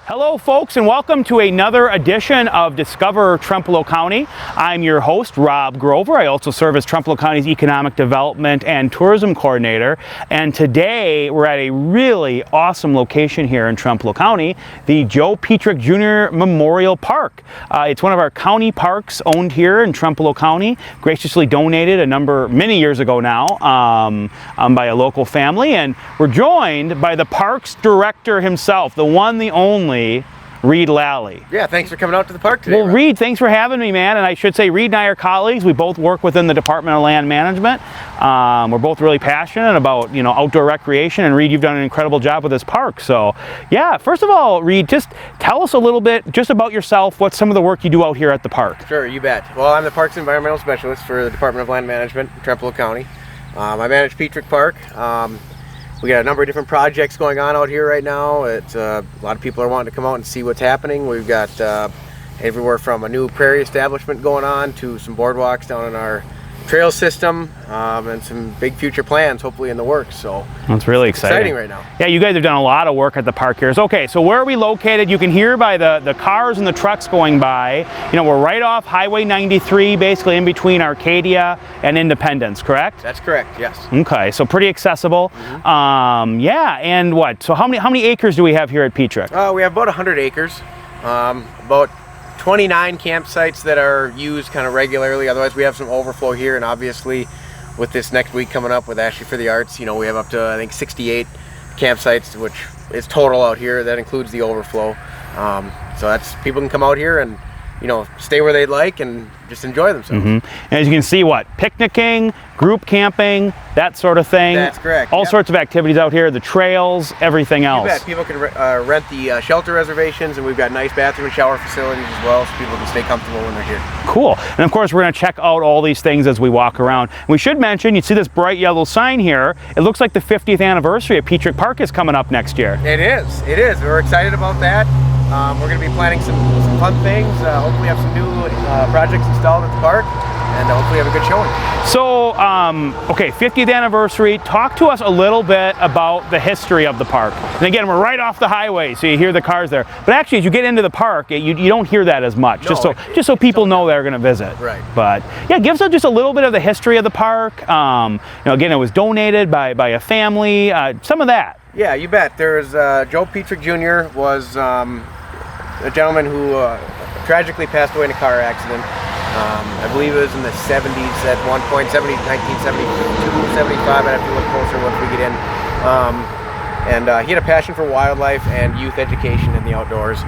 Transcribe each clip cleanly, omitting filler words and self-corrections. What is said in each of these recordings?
Hello folks, and welcome to another edition of Discover Trempealeau County. I'm your host, Rob Grover. I also serve as Trempealeau County's Economic Development and Tourism Coordinator. And today we're at a really awesome location here in Trempealeau County, the Joe Pietrek Jr. Memorial Park. It's one of our county parks owned here in Trempealeau County, graciously donated many years ago now by a local family. And we're joined by the park's director himself, the one, the only, Reed Lally. Yeah, thanks for coming out to the park today. Well, Rob. Reed, thanks for having me, man. And I should say, Reed and I are colleagues. We both work within the Department of Land Management. We're both really passionate about, outdoor recreation. And Reed, you've done an incredible job with this park. So, yeah, first of all, Reed, just tell us a little bit just about yourself. What's some of the work you do out here at the park? Sure, you bet. Well, I'm the Parks and Environmental Specialist for the Department of Land Management in Trempealeau County. I manage Pietrek Park. We got a number of different projects going on out here right now. It's a lot of people are wanting to come out and see what's happening. We've got everywhere from a new prairie establishment going on to some boardwalks down in our trail system, and some big future plans hopefully in the works. So that's really exciting right now. Yeah, you guys have done a lot of work at the park here. Okay, so where are we located? You can hear by the cars and the trucks going by. We're right off Highway 93, basically in between Arcadia and Independence, correct? That's correct, yes. Okay, so pretty accessible. Mm-hmm. Yeah, and what? So how many acres do we have here at Pietrek? We have about 100 acres, about 29 campsites that are used kind of regularly. Otherwise, we have some overflow here, and obviously with this next week coming up with Ashley for the Arts, we have up to, I think, 68 campsites, which is total out here. That includes the overflow. So that's, people can come out here and stay where they'd like and just enjoy themselves. Mm-hmm. And as you can see, picnicking, group camping, that sort of thing. That's correct. All sorts of activities out here, the trails, everything else. You bet. People can rent the shelter reservations, and we've got nice bathroom and shower facilities as well, so people can stay comfortable when they're here. Cool. And of course, we're going to check out all these things as we walk around. We should mention, you see this bright yellow sign here. It looks like the 50th anniversary of Pietrek Park is coming up next year. It is. It is. We're excited about that. We're going to be planning some fun things. Hopefully have some new projects installed at the park, and hopefully have a good showing. So, okay, 50th anniversary. Talk to us a little bit about the history of the park. And again, we're right off the highway, so you hear the cars there. But actually, as you get into the park, you don't hear that as much. No, just so people know they're going to visit. Right. But yeah, give us just a little bit of the history of the park. Again, it was donated by a family. Some of that. Yeah, you bet. There's Joe Pietrek Jr. was a gentleman who tragically passed away in a car accident. I believe it was in the 70s at one point, 1972, 75. I'd have to look closer once we get in. And he had a passion for wildlife and youth education in the outdoors.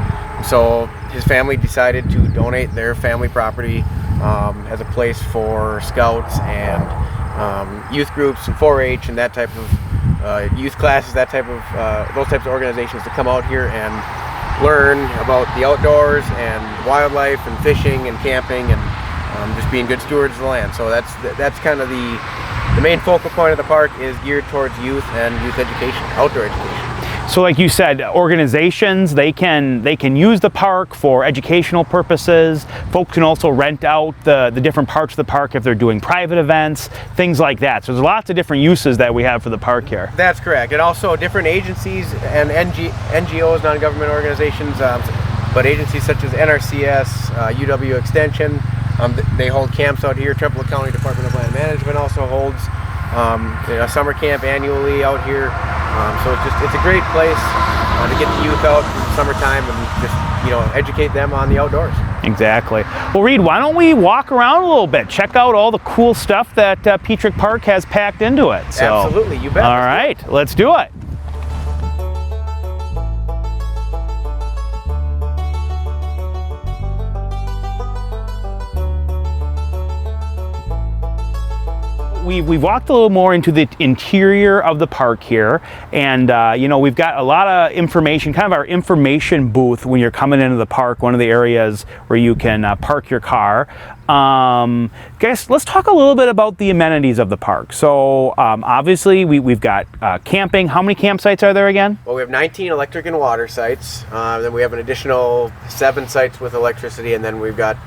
So his family decided to donate their family property as a place for scouts and youth groups and 4-H and that type of youth classes, those types of organizations to come out here and learn about the outdoors and wildlife and fishing and camping and just being good stewards of the land. So that's kind of the main focal point of the park is geared towards youth and youth education, outdoor education. So like you said, organizations, they can use the park for educational purposes. Folks can also rent out the different parts of the park if they're doing private events, things like that. So there's lots of different uses that we have for the park here. That's correct. And also different agencies and NGOs, non-government organizations, but agencies such as NRCS, UW Extension, they hold camps out here. Trempealeau County Department of Land Management also holds a summer camp annually out here. So it's a great place to get the youth out in the summertime and just educate them on the outdoors. Exactly. Well, Reed, why don't we walk around a little bit, check out all the cool stuff that Pietrek Park has packed into it. So, absolutely, you bet. All right, let's do it. We've walked a little more into the interior of the park here, and we've got a lot of information, kind of our information booth when you're coming into the park, one of the areas where you can park your car. Guys, let's talk a little bit about the amenities of the park. So obviously we've got camping. How many campsites are there again? Well, we have 19 electric and water sites. Then we have an additional 7 sites with electricity, and then we've got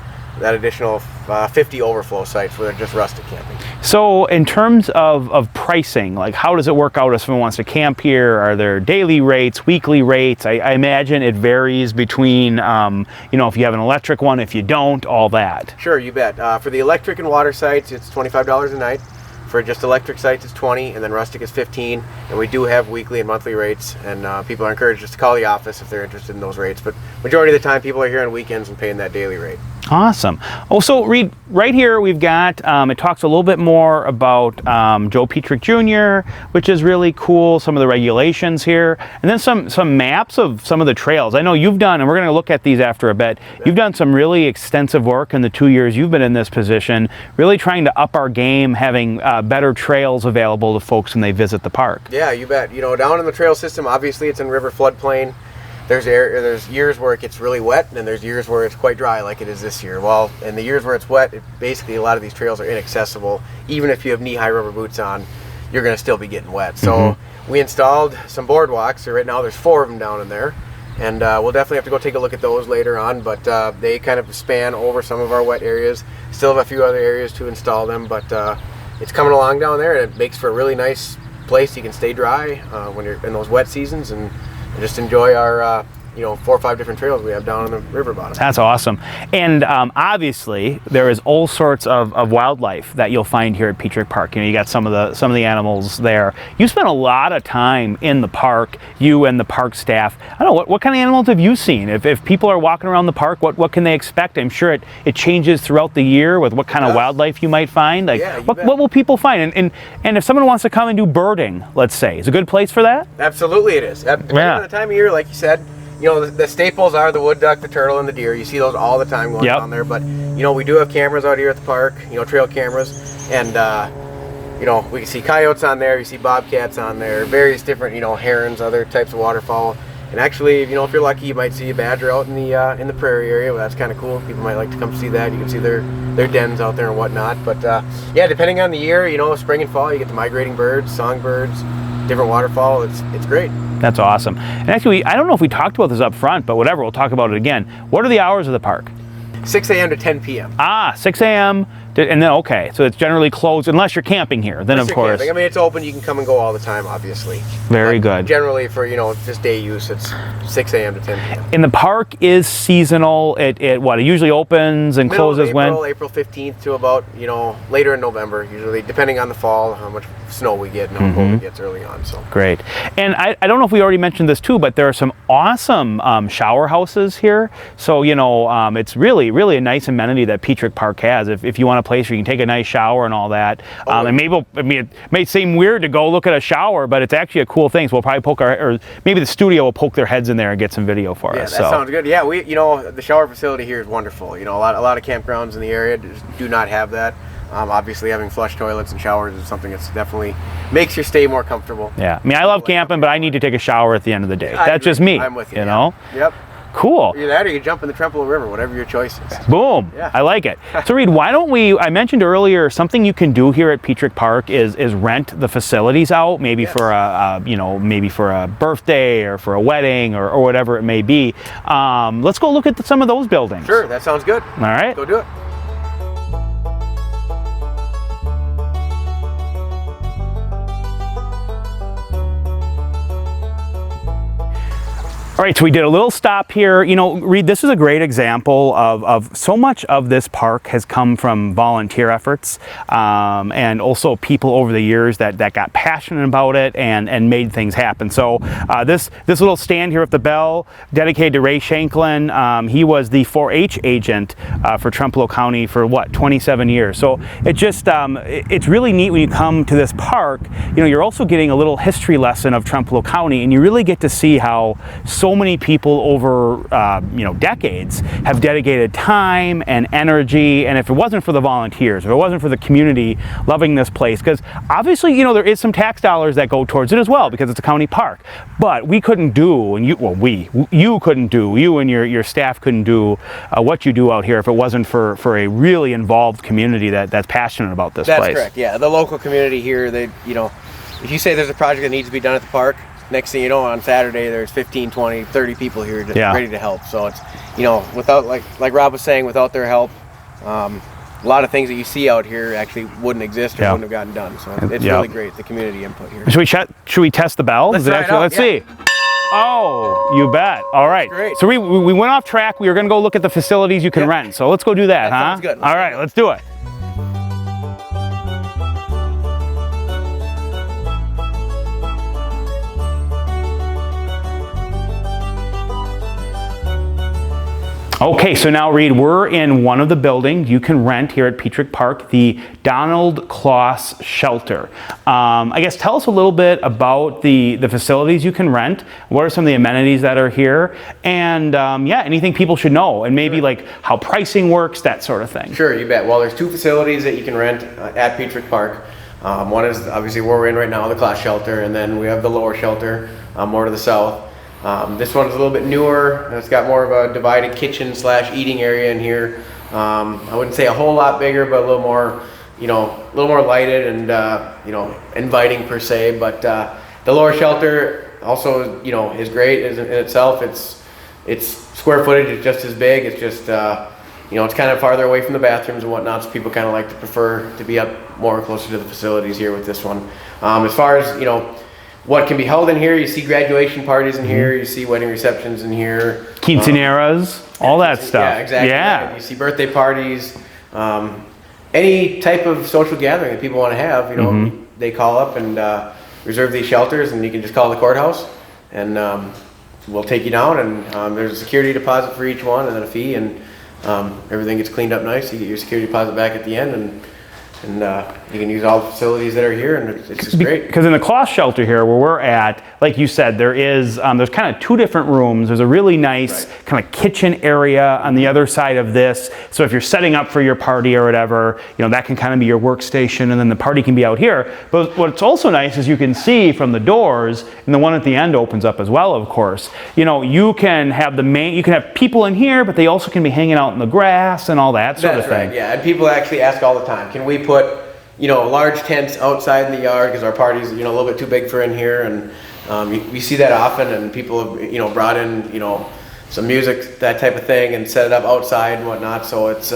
that additional 50 overflow sites where they're just rustic camping. So in terms of pricing, like how does it work out if someone wants to camp here? Are there daily rates, weekly rates? I imagine it varies between, if you have an electric one, if you don't, all that. Sure, you bet. For the electric and water sites, it's $25 a night. For just electric sites, it's $20, and then rustic is $15. And we do have weekly and monthly rates, and people are encouraged just to call the office if they're interested in those rates. But majority of the time, people are here on weekends and paying that daily rate. Awesome. Oh, so Reed, right here we've got, it talks a little bit more about Joe Pietrek Jr., which is really cool, some of the regulations here, and then some maps of some of the trails. I know you've done, and we're going to look at these after a bit, you've done some really extensive work in the 2 years you've been in this position, really trying to up our game, having better trails available to folks when they visit the park. Yeah, you bet. Down in the trail system, obviously it's in river floodplain. There's years where it gets really wet, and there's years where it's quite dry, like it is this year. Well, in the years where it's wet, basically a lot of these trails are inaccessible. Even if you have knee-high rubber boots on, you're going to still be getting wet. So we installed some boardwalks. So right now there's 4 of them down in there, and we'll definitely have to go take a look at those later on. But they kind of span over some of our wet areas. Still have a few other areas to install them, but it's coming along down there, and it makes for a really nice place. You can stay dry when you're in those wet seasons, and just enjoy our 4 or 5 different trails we have down on the river bottom. That's awesome. And obviously there is all sorts of wildlife that you'll find here at Pietrek Park. You got some of the animals there. You spend a lot of time in the park, you and the park staff. I don't know, what kind of animals have you seen? If people are walking around the park, what can they expect? I'm sure it changes throughout the year with what kind of wildlife you might find. Like what will people find? And if someone wants to come and do birding, let's say, is it a good place for that? Absolutely it is. Depending on the time of year, like you said, the staples are the wood duck, the turtle, and the deer. You see those all the time going down there. But, we do have cameras out here at the park, trail cameras. And, we can see coyotes on there. You see bobcats on there, various different, herons, other types of waterfowl. And actually, if you're lucky, you might see a badger out in the prairie area. Well, that's kind of cool. People might like to come see that. You can see their dens out there and whatnot. But, depending on the year, spring and fall, you get the migrating birds, songbirds, different waterfowl. It's great. That's awesome. And actually, I don't know if we talked about this up front, but whatever, we'll talk about it again. What are the hours of the park? 6 a.m. to 10 p.m. 6 a.m. And then, okay, so it's generally closed unless you're camping here. Then, of course. Camping. I mean, it's open. You can come and go all the time, obviously. Very good. Generally, for, just day use, it's 6 a.m. to 10 p.m. And the park is seasonal. It usually opens and closes when? April 15th to about, later in November, usually, depending on the fall, how much snow we get and how cold it gets early on. So great. And I don't know if we already mentioned this too, but there are some awesome shower houses here. So, it's really a nice amenity that Pietrek Park has. If you want a place where you can take a nice shower and all that. And it may seem weird to go look at a shower, but it's actually a cool thing. So we'll probably or maybe the studio will poke their heads in there and get some video for us. Yeah, that sounds good. Yeah, the shower facility here is wonderful. A lot of campgrounds in the area do not have that. Obviously, having flush toilets and showers is something that's definitely makes your stay more comfortable. Yeah, I mean, I love camping, but I need to take a shower at the end of the day. That's just me. I'm with you. Yep. Cool. Either that or you jump in the Trempealeau River, whatever your choice is. Boom. Yeah. I like it. So Reed, why don't I mentioned earlier, something you can do here at Pietrek Park is rent the facilities out, maybe for a birthday or for a wedding or whatever it may be. Let's go look at some of those buildings. Sure, that sounds good. All right. Go do it. All right, so we did a little stop here. Reed, this is a great example of so much of this park has come from volunteer efforts and also people over the years that got passionate about it and made things happen. So this little stand here at the bell, dedicated to Ray Shanklin. He was the 4-H agent for Trempealeau County for 27 years. So it's really neat when you come to this park. You're also getting a little history lesson of Trempealeau County, and you really get to see how so many people over decades have dedicated time and energy, and if it wasn't for the volunteers, if it wasn't for the community loving this place, because obviously there is some tax dollars that go towards it as well because it's a county park, but we couldn't do, and you couldn't do, you and your staff couldn't do what you do out here if it wasn't for a really involved community that's passionate about this place. That's correct. Yeah, the local community here, if you say there's a project that needs to be done at the park, next thing you know, on Saturday, there's 15, 20, 30 people here just ready to help. So it's, without, like Rob was saying, without their help, A lot of things that you see out here actually wouldn't exist or Yeah. wouldn't have gotten done. So it's Yeah. really great, the community input here. Should we test the bell? Let's Is it try it actually, out, let's yeah. see. Oh, you bet. All right. great. So we went off track. We were going to go look at the facilities you can rent. So let's go do that, That huh? sounds good. All right, let's do it. Okay, so now Reed, we're in one of the buildings you can rent here at Pietrek Park, the Donald Kloss shelter. I guess tell us a little bit about the facilities you can rent. What are some of the amenities that are here? And yeah, anything people should know, and maybe like how pricing works, that sort of thing. Sure, you bet. Well, there's 2 facilities that you can rent at Pietrek Park. One is obviously where we're in right now, the Kloss shelter, and then we have the lower shelter more to the south. This one's a little bit newer, and it's got more of a divided kitchen / eating area in here. I wouldn't say a whole lot bigger, but a little more, a little more lighted and, inviting per se. But the lower shelter also, is great in itself. Its square footage is just as big. It's just, it's kind of farther away from the bathrooms and whatnot, so people kind of like to prefer to be up more closer to the facilities here with this one. As far as, what can be held in here, you see graduation parties in here, you see wedding receptions in here. Quinceaneras, all that stuff. Yeah, exactly. Yeah. You see birthday parties, any type of social gathering that people want to have, they call up and reserve these shelters, and you can just call the courthouse, and we'll take you down, and there's a security deposit for each one, and then a fee, and everything gets cleaned up nice. You get your security deposit back at the end, and you can use all the facilities that are here, and it's just great. Because in the Kloss shelter here, where we're at, like you said, there's kind of 2 different rooms. There's a really nice kind of kitchen area on the other side of this. So if you're setting up for your party or whatever, that can kind of be your workstation, and then the party can be out here. But what's also nice is you can see from the doors, and the one at the end opens up as well, of course. You can have you can have people in here, but they also can be hanging out in the grass and all that sort of thing. Right, yeah. And people actually ask all the time, can we put large tents outside in the yard because our party's a little bit too big for in here, and we see that often, and people have brought in some music, that type of thing, and set it up outside and whatnot. So it's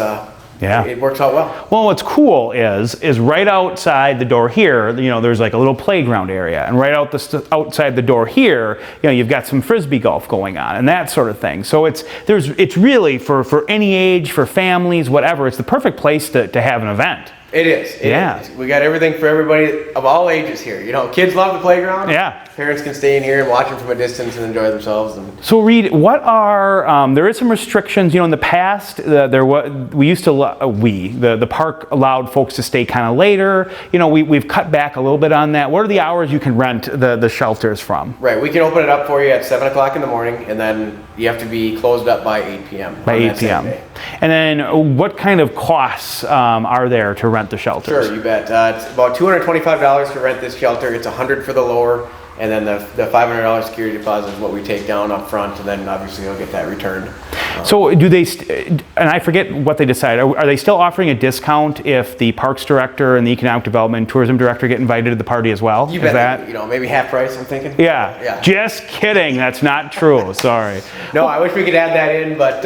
it works out well. Well, what's cool is right outside the door here, there's like a little playground area, and right outside the door here, you've got some frisbee golf going on and that sort of thing. So it's really for any age, for families, whatever. It's the perfect place to have an event. It is. It is. We got everything for everybody of all ages here. Kids love the playground. Yeah. Parents can stay in here and watch them from a distance and enjoy themselves. So Reed, what are there is some restrictions? In the past, the park allowed folks to stay kind of later. We've cut back a little bit on that. What are the hours you can rent the shelters from? Right. We can open it up for you at 7 o'clock in the morning, and then you have to be closed up by 8 p.m. By 8 p.m. And then what kind of costs are there to rent the shelters? Sure, you bet. It's about $225 to rent this shelter. It's $100 for the lower, and then the $500 security deposit is what we take down up front, and then obviously you'll get that returned. So do they, and I forget what they decide, are they still offering a discount if the Parks Director and the Economic Development and Tourism Director get invited to the party as well? You bet, maybe half price, I'm thinking. Yeah. Just kidding, that's not true, sorry. No, I wish we could add that in, but...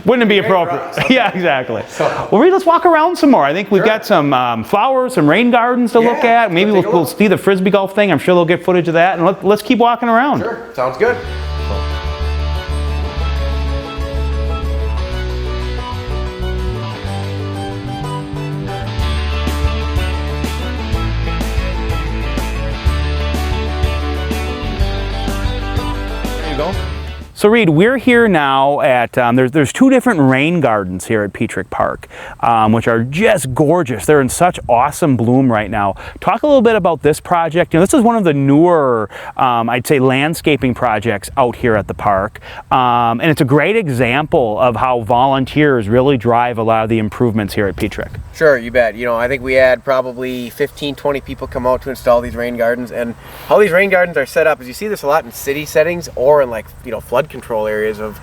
wouldn't it be appropriate? Yeah, exactly. Well, Reed, let's walk around some more. I think we've got some flowers, some rain gardens to look at. Maybe we'll see the frisbee golf thing. I'm sure they'll get footage of that, and let's keep walking around. Sure, sounds good. So Reed, we're here now at, there's 2 different rain gardens here at Pietrek Park, which are just gorgeous. They're in such awesome bloom right now. Talk a little bit about this project. This is one of the newer, I'd say, landscaping projects out here at the park. And it's a great example of how volunteers really drive a lot of the improvements here at Pietrek. Sure, you bet. I think we had probably 15, 20 people come out to install these rain gardens, and how these rain gardens are set up is you see this a lot in city settings or in flood control areas of,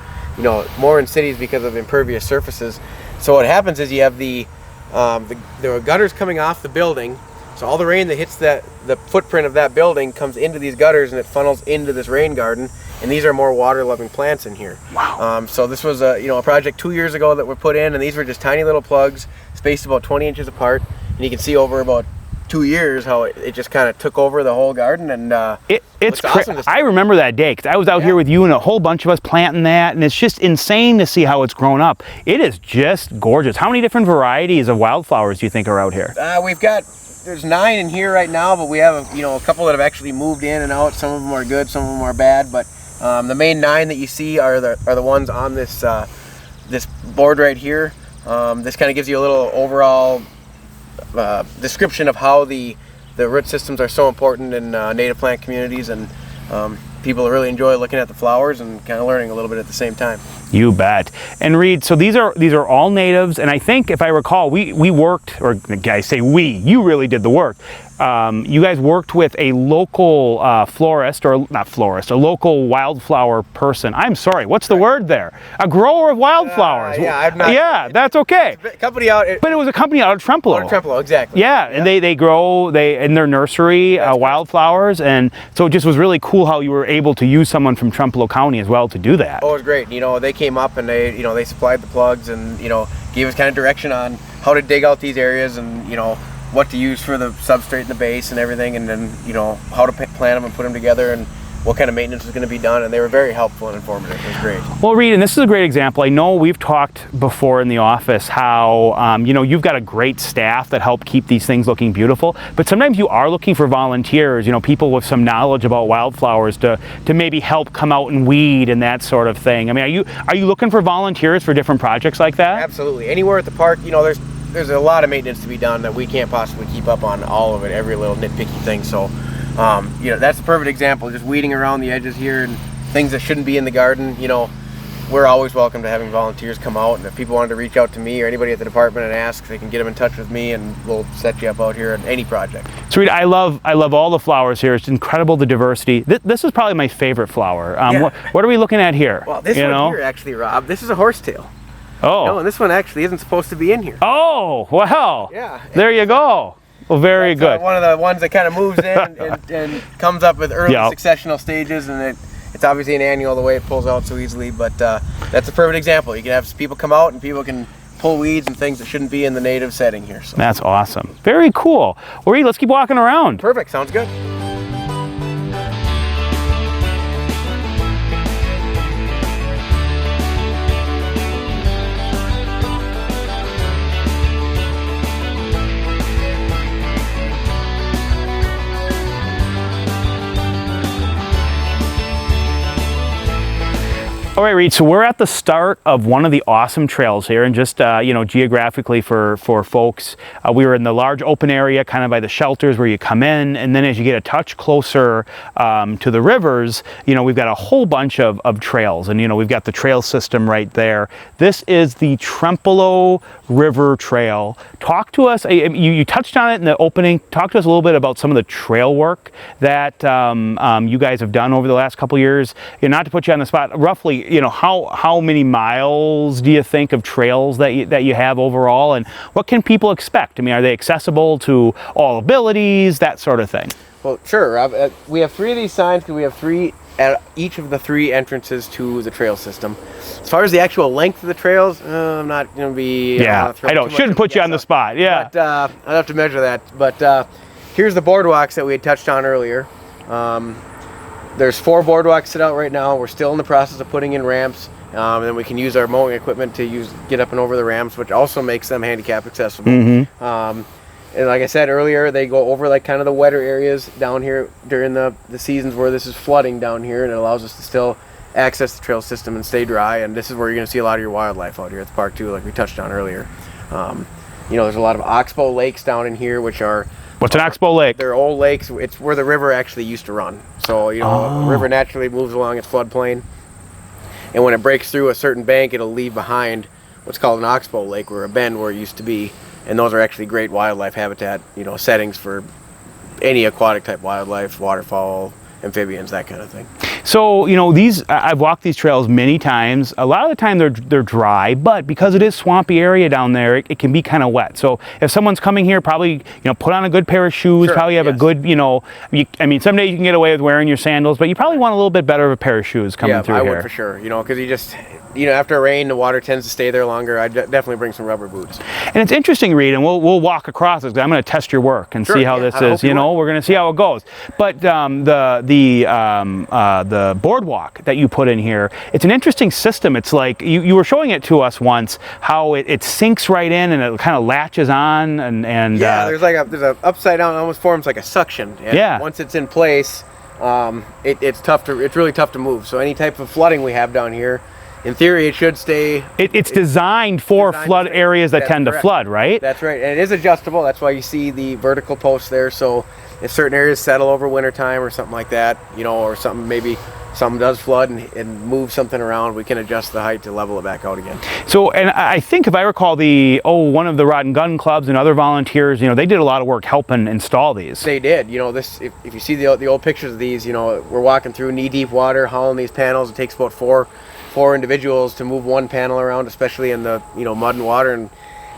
more in cities because of impervious surfaces. So what happens is you have the gutters coming off the building, So all the rain that hits the footprint of that building comes into these gutters and it funnels into this rain garden. And these are more water-loving plants in here. Wow. So this was a project 2 years ago that we put in, and these were just tiny little plugs, spaced about 20 inches apart. And you can see over about 2 years how it just kind of took over the whole garden. And it's awesome. I remember that day because I was out here with you and a whole bunch of us planting that, and it's just insane to see how it's grown up. It is just gorgeous. How many different varieties of wildflowers do you think are out here? There's 9 in here right now, but we have a couple that have actually moved in and out. Some of them are good, some of them are bad, but the main 9 that you see are the ones on this this board right here. This kind of gives you a little overall description of how the root systems are so important in native plant communities, and people really enjoy looking at the flowers and kind of learning a little bit at the same time. You bet. And Reed, so these are all natives, and I think if I recall, we worked, or I say we, you really did the work. You guys worked with a local florist, or not florist, a local wildflower person. I'm sorry, what's the word there? A grower of wildflowers. Yeah, that's okay. Company out. But it was a company out of Trempealeau. Out of Trempealeau, exactly. Yeah, and they grow in their nursery wildflowers, and so it just was really cool how you were able to use someone from Trempealeau County as well to do that. Oh, it was great. They came up and they supplied the plugs and gave us kind of direction on how to dig out these areas and what to use for the substrate and the base and everything, and then how to plant them and put them together and what kind of maintenance was going to be done, and they were very helpful and informative. It was great. Well, Reed, and this is a great example. I know we've talked before in the office how you've got a great staff that help keep these things looking beautiful, but sometimes you are looking for volunteers, people with some knowledge about wildflowers to maybe help come out and weed and that sort of thing. I mean, are you looking for volunteers for different projects like that? Absolutely. Anywhere at the park, there's a lot of maintenance to be done that we can't possibly keep up on all of it, every little nitpicky thing. So, that's the perfect example. Just weeding around the edges here and things that shouldn't be in the garden. We're always welcome to having volunteers come out. And if people wanted to reach out to me or anybody at the department and ask, they can get them in touch with me, and we'll set you up out here at any project. So, Reed, I love all the flowers here. It's incredible, the diversity. This is probably my favorite flower. What are we looking at here? Well, this one here, actually, Rob, this is a horsetail. Oh. No, and this one actually isn't supposed to be in here. Oh, well. Yeah. There you go. Well, very good. One of the ones that kind of moves in and comes up with early successional stages, and it's obviously an annual the way it pulls out so easily, but that's a perfect example. You can have people come out and people can pull weeds and things that shouldn't be in the native setting here. So. That's awesome. Very cool. Well, Reed, let's keep walking around. Perfect. Sounds good. All right, Reed, so we're at the start of one of the awesome trails here, and just, geographically for folks, we were in the large open area kind of by the shelters where you come in, and then as you get a touch closer to the rivers, we've got a whole bunch of trails, and, we've got the trail system right there. This is the Trempealeau River Trail. Talk to us, you touched on it in the opening, talk to us a little bit about some of the trail work that you guys have done over the last couple years. Not to put you on the spot, roughly, how many miles do you think of trails that you have overall, and what can people expect? I mean, are they accessible to all abilities, that sort of thing? Well, sure, Rob. We have 3 of these signs because we have 3 at each of the 3 entrances to the trail system. As far as the actual length of the trails, I'm not going to be... I don't. Shouldn't put you on the spot. Yeah. But I'll have to measure that. But here's the boardwalks that we had touched on earlier. There's 4 boardwalks set out right now. We're still in the process of putting in ramps. And then we can use our mowing equipment to get up and over the ramps, which also makes them handicap accessible. Mm-hmm. And like I said earlier, they go over like kind of the wetter areas down here during the seasons where this is flooding down here, and it allows us to still access the trail system and stay dry. And this is where you're going to see a lot of your wildlife out here at the park too, like we touched on earlier. There's a lot of oxbow lakes down in here, which are... What's an oxbow lake? They're old lakes. It's where the river actually used to run. So, the river naturally moves along its floodplain. And when it breaks through a certain bank, it'll leave behind what's called an oxbow lake, or a bend where it used to be. And those are actually great wildlife habitat, settings for any aquatic type wildlife, waterfowl, amphibians, that kind of thing. So, you know, I've walked these trails many times. A lot of the time they're dry, but because it is swampy area down there, it can be kind of wet. So if someone's coming here, probably, you know, put on a good pair of shoes, Sure, probably have a good, you know, I mean, some days you can get away with wearing your sandals, but you probably want a little bit better of a pair of shoes coming through here. Yeah, I would for sure, you know, because you know, after a rain, the water tends to stay there longer. I'd definitely bring some rubber boots. And it's interesting, Reed, and we'll walk across this. I'm going to test your work and see how this is. You know, we're going to see how it goes. But the boardwalk that you put in here, it's an interesting system. It's like you were showing it to us once, how it sinks right in and it kind of latches on and yeah, there's a upside down, it almost forms like a suction. And yeah. Once it's in place, it's really tough to move. So any type of flooding we have down here, in theory, it should stay. It's designed for flood areas that tend to flood, right? That's right, and it is adjustable. That's why you see the vertical posts there. So if certain areas settle over winter time or something like that, you know, or maybe something does flood and move something around, we can adjust the height to level it back out again. So, and I think if I recall one of the Rod and Gun clubs and other volunteers, you know, they did a lot of work helping install these. They did. You know, if you see the old pictures of these, you know, we're walking through knee-deep water, hauling these panels. It takes about four individuals to move one panel around, especially in the, you know, mud and water. And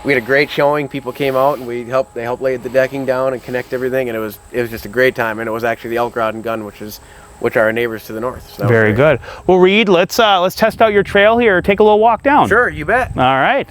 we had a great showing. People came out and they helped lay the decking down and connect everything, and it was just a great time. And it was actually the elk Rod and Gun, which are our neighbors to the north. So very good. Well, Reed, let's test out your trail here. Take a little walk down. Sure, you bet. All right.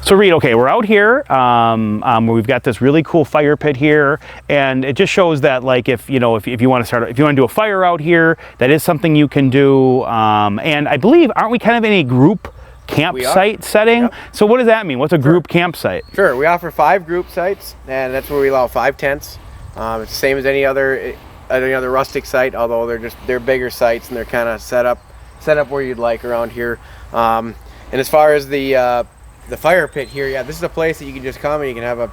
So Reed, okay, we're out here. We've got this really cool fire pit here, and it just shows that, like, if you want to do a fire out here, that is something you can do. And I believe, aren't we kind of in a group campsite setting? Yep. So what does that mean? What's a group campsite? Sure, we offer 5 group sites, and that's where we allow 5 tents. It's the same as any other rustic site, although they're bigger sites and they're kind of set up where you'd like around here. And as far as the fire pit here, yeah, this is a place that you can just come and you can have a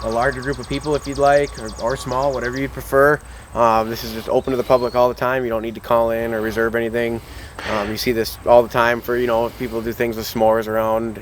larger group of people if you'd like, or small, whatever you'd prefer. This is just open to the public all the time. You don't need to call in or reserve anything. You see this all the time for, if people do things with s'mores around,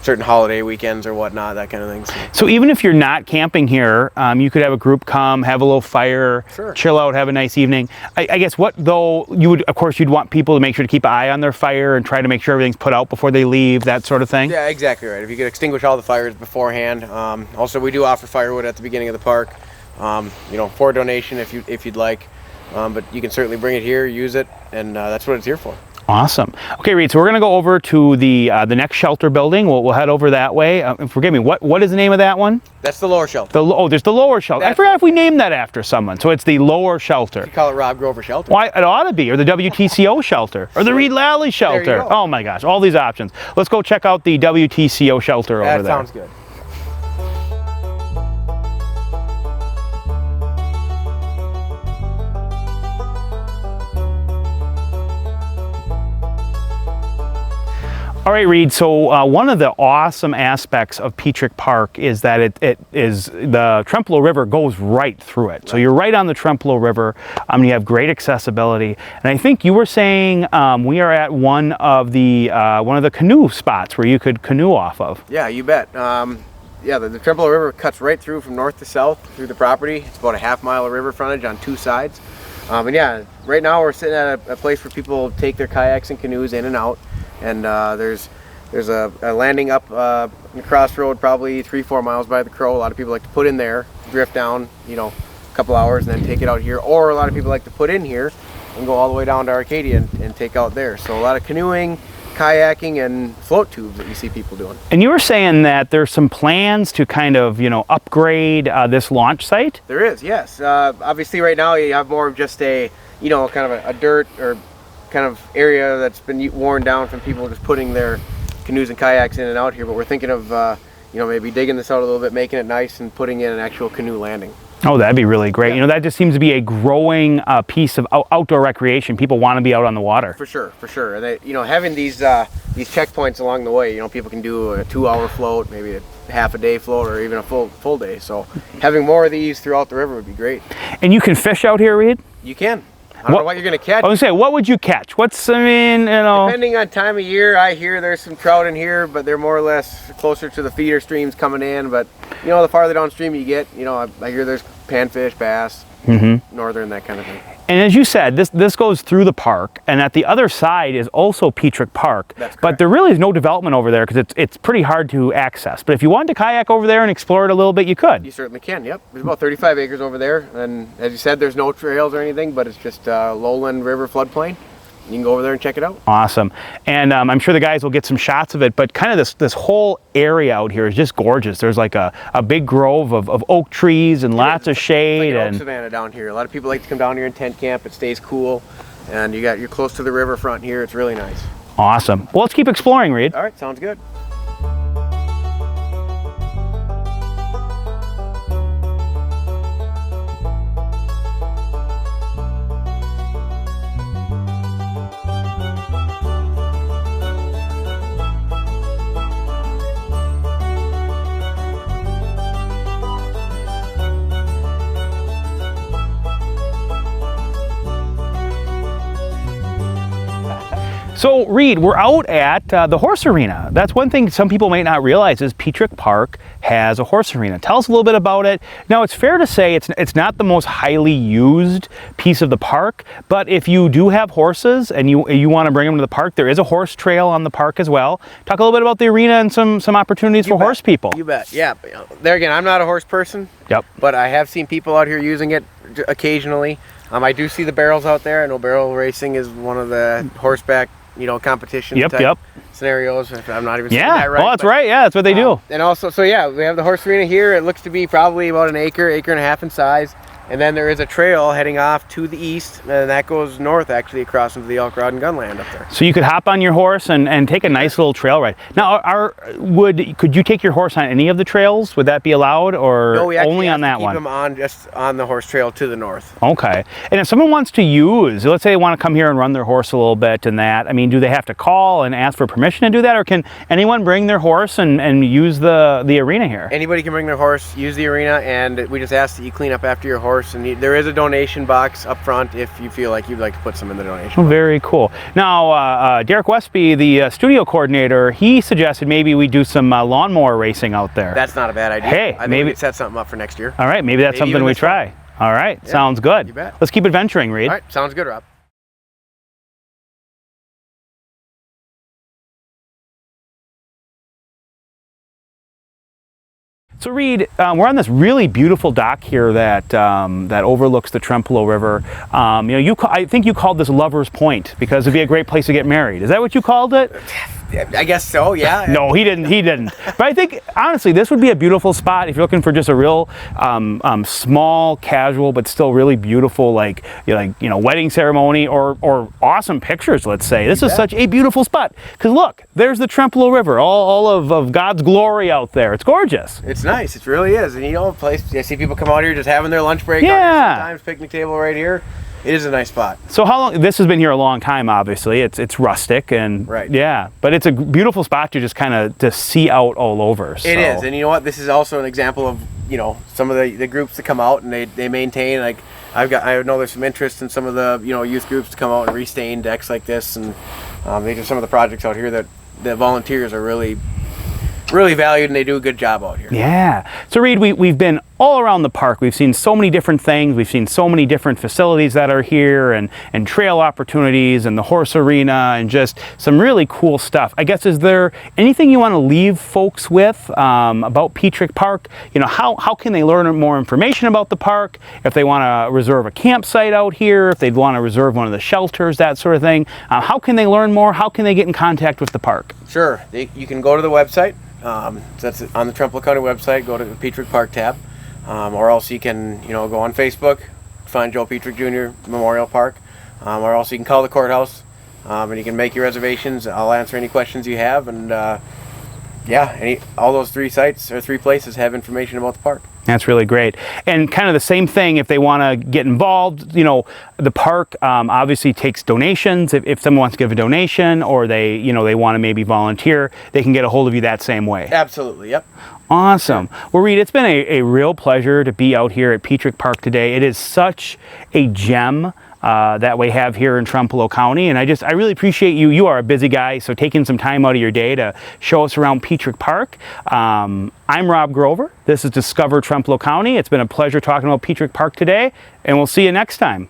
certain holiday weekends or whatnot, that kind of thing. So even if you're not camping here, you could have a group come, have a little fire, sure, chill out, have a nice evening. I guess you'd want people to make sure to keep an eye on their fire and try to make sure everything's put out before they leave, that sort of thing? Yeah, exactly right. If you could extinguish all the fires beforehand. Also, we do offer firewood at the beginning of the park, for donation if you'd like. But you can certainly bring it here, use it, and that's what it's here for. Awesome. Okay, Reed, so we're going to go over to the next shelter building. We'll head over that way. Forgive me, what is the name of that one? That's the lower shelter. There's the lower shelter. I forgot if we named that after someone. So it's the lower shelter. You call it Rob Grover Shelter. Why, it ought to be, or the WTCO shelter, or the Reed Lally shelter. There you go. Oh my gosh, all these options. Let's go check out the WTCO shelter over there. That sounds good. All right, Reed, so one of the awesome aspects of Pietrek Park is that it is the Trempealeau River goes right through it. So you're right on the Trempealeau River. You have great accessibility. And I think you were saying we are at one of the canoe spots where you could canoe off of. Yeah, you bet. The Trempealeau River cuts right through from north to south through the property. It's about a half-mile of river frontage on 2 sides. And yeah, right now we're sitting at a place where people take their kayaks and canoes in and out. And there's a landing up the crossroad, probably 3-4 miles by the Crow. A lot of people like to put in there, drift down, a couple hours, and then take it out here. Or a lot of people like to put in here and go all the way down to Arcadia and take out there. So a lot of canoeing, kayaking and float tubes that you see people doing. And you were saying that there's some plans to kind of, you know, upgrade this launch site? There is, yes. Obviously right now you have more of just a, you know, kind of a dirt or kind of area that's been worn down from people just putting their canoes and kayaks in and out here, but we're thinking of, you know, maybe digging this out a little bit, making it nice and putting in an actual canoe landing. Oh, that'd be really great. Yeah. You know, that just seems to be a growing piece of outdoor recreation. People want to be out on the water. For sure, for sure. And they, you know, having these checkpoints along the way, you know, people can do a 2-hour float, maybe a half a day float, or even a full day. So having more of these throughout the river would be great. And you can fish out here, Reed? You can. I don't know what you're going to catch. I was going to say, what would you catch? What's, I mean, you know. Depending on time of year, I hear there's some trout in here, but they're more or less closer to the feeder streams coming in. But, you know, the farther downstream you get, you know, I hear there's panfish, bass, northern, that kind of thing. And as you said, this goes through the park, and at the other side is also Pietrek Park. That's correct. But there really is no development over there because it's pretty hard to access. But if you wanted to kayak over there and explore it a little bit, you could. You certainly can, yep. There's about 35 acres over there, and as you said, there's no trails or anything, but it's just lowland river floodplain. You can go over there and check it out. Awesome. And I'm sure the guys will get some shots of it, but kind of this whole area out here is just gorgeous. There's like a big grove of oak trees and lots of shade. It's like an and oak savanna down here. A lot of people like to come down here and tent camp. It stays cool, and you're close to the riverfront here. It's really nice. Awesome. Well, let's keep exploring, Reed. All right, sounds good. So, Reed, we're out at the horse arena. That's one thing some people might not realize is Pietrek Park has a horse arena. Tell us a little bit about it. Now, it's fair to say it's not the most highly used piece of the park, but if you do have horses and you want to bring them to the park, there is a horse trail on the park as well. Talk a little bit about the arena and some opportunities for horse people. You bet, yeah. There again, I'm not a horse person, Yep. but I have seen people out here using it occasionally. I do see the barrels out there. I know barrel racing is one of the horseback, you know, competition type scenarios. If I'm not even saying that right. Well, that's right. Yeah, that's what they do. And also, so yeah, we have the horse arena here. It looks to be probably about an acre and a half in size. And then there is a trail heading off to the east, and that goes north actually across into the elk rod and gun land up there. So you could hop on your horse and take a nice little trail ride. Now, could you take your horse on any of the trails? Would that be allowed, or no, we only on that keep one? Them on just on the horse trail to the north. Okay. And if someone wants to use, let's say they want to come here and run their horse a little bit and that, I mean, do they have to call and ask for permission to do that, or can anyone bring their horse and use the arena here? Anybody can bring their horse, use the arena, and we just ask that you clean up after your horse. And there is a donation box up front if you feel like you'd like to put some in the donation box. Very cool. Now, Derek Westby, the studio coordinator, he suggested maybe we do some lawnmower racing out there. That's not a bad idea. Hey, I think maybe we could set something up for next year. All right, maybe that's something we try. All right, yeah, sounds good. You bet. Let's keep adventuring, Reed. All right, sounds good, Rob. So Reed, we're on this really beautiful dock here that overlooks the Trempealeau River. I think you called this Lover's Point because it'd be a great place to get married. Is that what you called it? I guess so, yeah. No, he didn't. But I think, honestly, this would be a beautiful spot if you're looking for just a real small, casual, but still really beautiful, wedding ceremony or awesome pictures, let's say. This is such a beautiful spot. Because look, there's the Trempealeau River, all of God's glory out there. It's gorgeous. It's nice, it really is. And a place, I see people come out here just having their lunch break. Yeah. Sometimes picnic table right here. It is a nice spot. So how long? This has been here a long time, obviously. It's rustic and right. Yeah, but it's a beautiful spot to just kind of to see out all over. So. It is, and you know what? This is also an example of some of the groups that come out and they maintain. Like I know there's some interest in some of the youth groups to come out and restain decks like this, and these are some of the projects out here that the volunteers are really valued, and they do a good job out here. Yeah. So Reed, we've been all around the park. We've seen so many different things. We've seen so many different facilities that are here, and trail opportunities, and the horse arena, and just some really cool stuff. I guess, is there anything you want to leave folks with about Pietrek Park? You know, how can they learn more information about the park? If they want to reserve a campsite out here, if they'd want to reserve one of the shelters, that sort of thing. How can they learn more? How can they get in contact with the park? Sure. You can go to the website. That's on the Trempealeau County website. Go to the Pietrek Park tab. Or else you can, go on Facebook, find Joe Pietrek Jr. Memorial Park. Or else you can call the courthouse, and you can make your reservations. I'll answer any questions you have. And all those 3 sites or 3 places have information about the park. That's really great. And kind of the same thing, if they want to get involved, the park obviously takes donations. If someone wants to give a donation, or they want to maybe volunteer, they can get a hold of you that same way. Absolutely, yep. Awesome. Well, Reed, it's been a real pleasure to be out here at Pietrek Park today. It is such a gem that we have here in Trempealeau County, and I really appreciate you. You are a busy guy, so taking some time out of your day to show us around Pietrek Park. I'm Rob Grover. This is Discover Trempealeau County. It's been a pleasure talking about Pietrek Park today, and we'll see you next time.